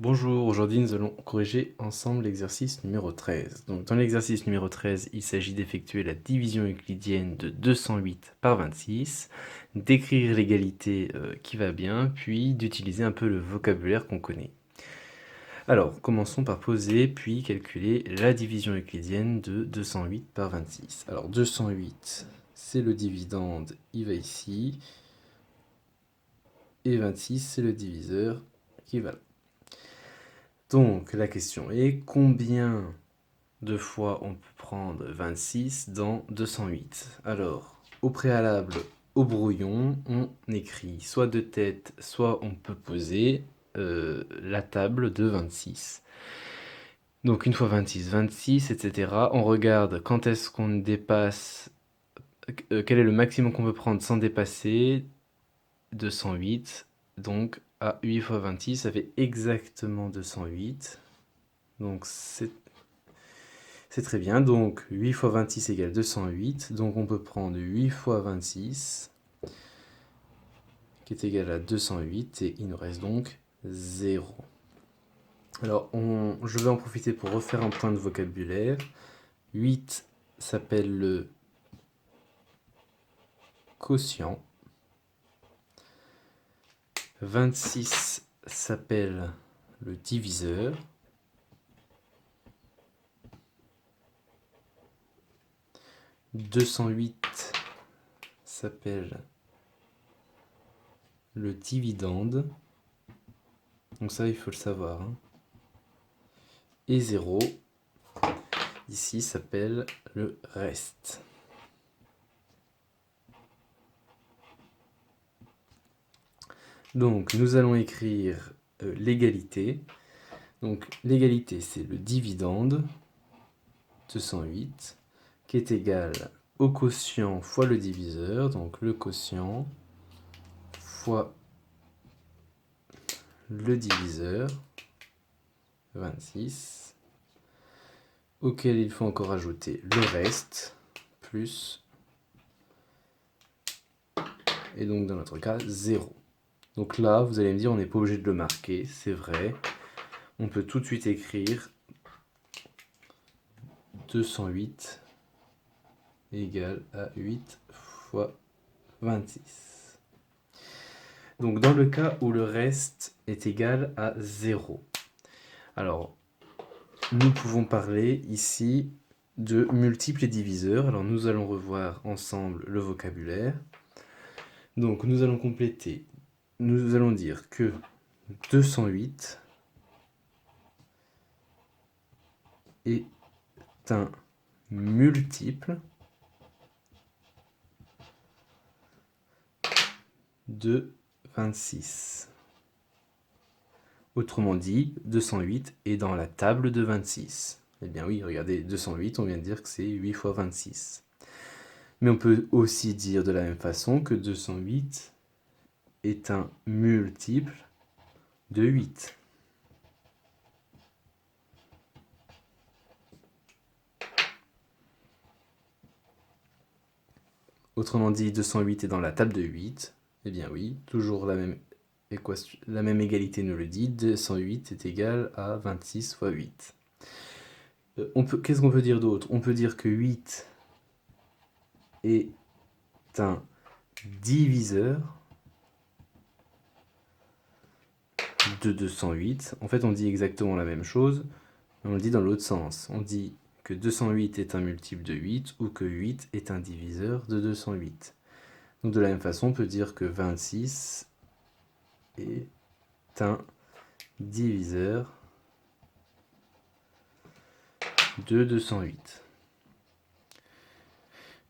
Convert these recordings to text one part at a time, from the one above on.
Bonjour, aujourd'hui nous allons corriger ensemble l'exercice numéro 13. Donc dans l'exercice numéro 13, il s'agit d'effectuer la division euclidienne de 208 par 26, d'écrire l'égalité qui va bien, puis d'utiliser un peu le vocabulaire qu'on connaît. Alors, commençons par poser, puis calculer la division euclidienne de 208 par 26. Alors 208, c'est le dividende, il va ici, et 26, c'est le diviseur qui va là. Donc la question est combien de fois on peut prendre 26 dans 208? Alors, au préalable, au brouillon, on écrit soit de tête, soit on peut poser la table de 26. Donc une fois 26, 26, etc. On regarde quand est-ce qu'on dépasse, quel est le maximum qu'on peut prendre sans dépasser 208. Donc à 8 fois 26, ça fait exactement 208. Donc c'est très bien. Donc 8 fois 26 égale 208. Donc on peut prendre 8 fois 26 qui est égal à 208 et il nous reste donc 0. Alors je vais en profiter pour refaire un point de vocabulaire. 8 s'appelle le quotient. 26 s'appelle le diviseur. 208 s'appelle le dividende. Donc ça, il faut le savoir. Et 0, ici, s'appelle le reste. Donc, nous allons écrire l'égalité. Donc, l'égalité, c'est le dividende, 208, qui est égal au quotient fois le diviseur. Donc, le quotient fois le diviseur, 26, auquel il faut encore ajouter le reste, plus, et donc dans notre cas, 0. Donc là, vous allez me dire, on n'est pas obligé de le marquer, c'est vrai. On peut tout de suite écrire 208 égale à 8 fois 26. Donc dans le cas où le reste est égal à 0, alors nous pouvons parler ici de multiples et diviseurs. Alors nous allons revoir ensemble le vocabulaire. Donc nous allons compléter. Nous allons dire que 208 est un multiple de 26. Autrement dit, 208 est dans la table de 26. Eh bien oui, regardez, 208, on vient de dire que c'est 8 fois 26. Mais on peut aussi dire de la même façon que 208 est un multiple de 8. Autrement dit, 208 est dans la table de 8. Eh bien oui, toujours la même équation, la même égalité nous le dit, 208 est égal à 26 fois 8. Qu'est-ce qu'on peut dire d'autre? On peut dire que 8 est un diviseur de 208. En fait, on dit exactement la même chose, mais on le dit dans l'autre sens. On dit que 208 est un multiple de 8 ou que 8 est un diviseur de 208. Donc de la même façon, on peut dire que 26 est un diviseur de 208.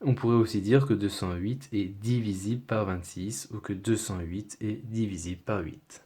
On pourrait aussi dire que 208 est divisible par 26 ou que 208 est divisible par 8.